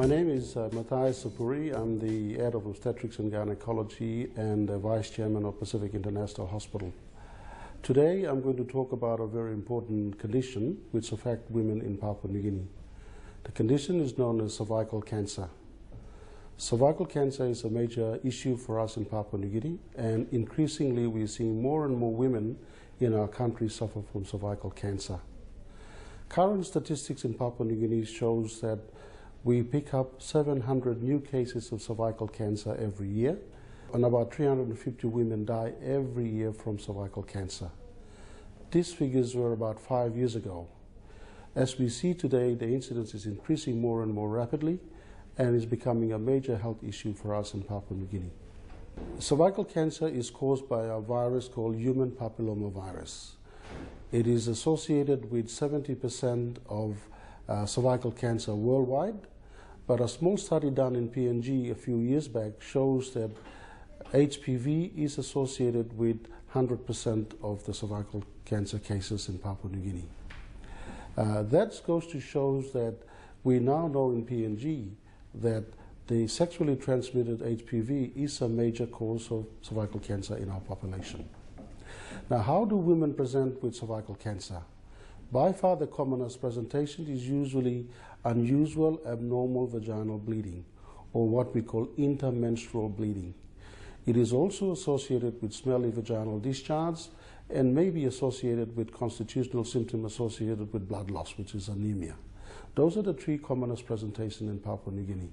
My name is Mathias Sapuri. I'm the head of obstetrics and gynecology and vice chairman of Pacific International Hospital. Today I'm going to talk about a very important condition which affects women in Papua New Guinea. The condition is known as cervical cancer. Cervical cancer is a major issue for us in Papua New Guinea, and increasingly we're seeing more and more women in our country suffer from cervical cancer. Current statistics in Papua New Guinea shows that we pick up 700 new cases of cervical cancer every year, and about 350 women die every year from cervical cancer. These figures were about 5 years ago. As we see today, the incidence is increasing more and more rapidly and is becoming a major health issue for us in Papua New Guinea. Cervical cancer is caused by a virus called human papillomavirus. It is associated with 70% of cervical cancer worldwide, but a small study done in PNG a few years back shows that HPV is associated with 100% of the cervical cancer cases in Papua New Guinea. That goes to show that we now know in PNG that the sexually transmitted HPV is a major cause of cervical cancer in our population. Now, how do women present with cervical cancer? By far the commonest presentation is usually unusual abnormal vaginal bleeding, or what we call intermenstrual bleeding. It is also associated with smelly vaginal discharge and may be associated with constitutional symptoms associated with blood loss, which is anemia. Those are the three commonest presentations in Papua New Guinea.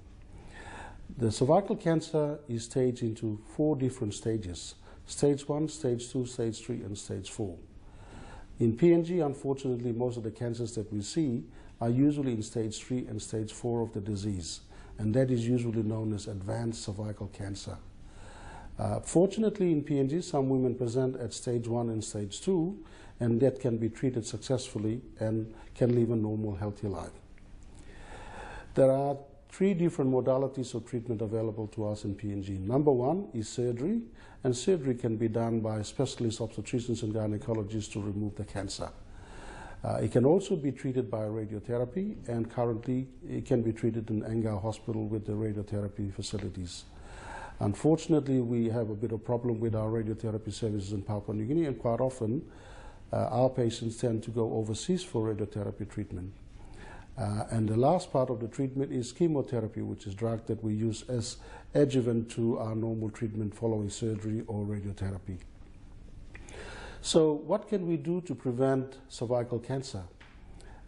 The cervical cancer is staged into 4 different stages: stage 1, stage 2, stage 3, and stage 4. In PNG, unfortunately, most of the cancers that we see are usually in stage 3 and stage 4 of the disease, and that is usually known as advanced cervical cancer. Fortunately, in PNG, some women present at stage 1 and stage 2, and that can be treated successfully and can live a normal, healthy life. There are 3 different modalities of treatment available to us in PNG. Number 1 is surgery, and surgery can be done by specialist obstetricians and gynecologists to remove the cancer. It can also be treated by radiotherapy, and currently it can be treated in Angao Hospital with the radiotherapy facilities. Unfortunately, we have a bit of problem with our radiotherapy services in Papua New Guinea, and quite often our patients tend to go overseas for radiotherapy treatment. And the last part of the treatment is chemotherapy, which is drug that we use as adjuvant to our normal treatment following surgery or radiotherapy. So what can we do to prevent cervical cancer?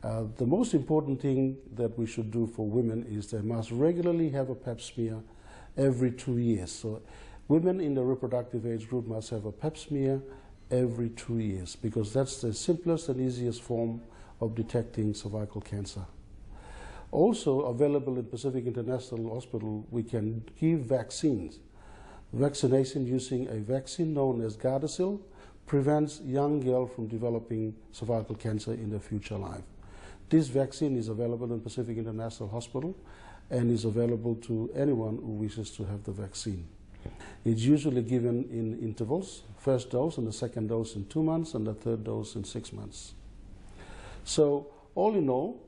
The most important thing that we should do for women is they must regularly have a pap smear every 2 years. So women in the reproductive age group must have a pap smear every 2 years, because that's the simplest and easiest form of detecting cervical cancer. Also available in Pacific International Hospital, we can give vaccines. Vaccination using a vaccine known as Gardasil prevents young girls from developing cervical cancer in their future life. This vaccine is available in Pacific International Hospital and is available to anyone who wishes to have the vaccine. It's usually given in intervals, first dose and the second dose in 2 months and the third dose in 6 months. So all in all,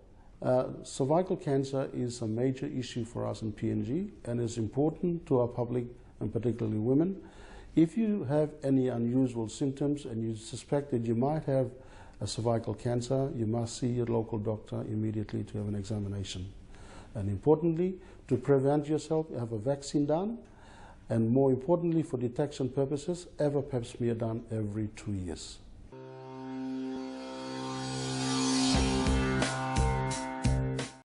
cervical cancer is a major issue for us in PNG and is important to our public and particularly women. If you have any unusual symptoms and you suspect that you might have a cervical cancer, you must see your local doctor immediately to have an examination. And importantly, to prevent yourself, have a vaccine done, and more importantly for detection purposes, have a pap smear done every 2 years.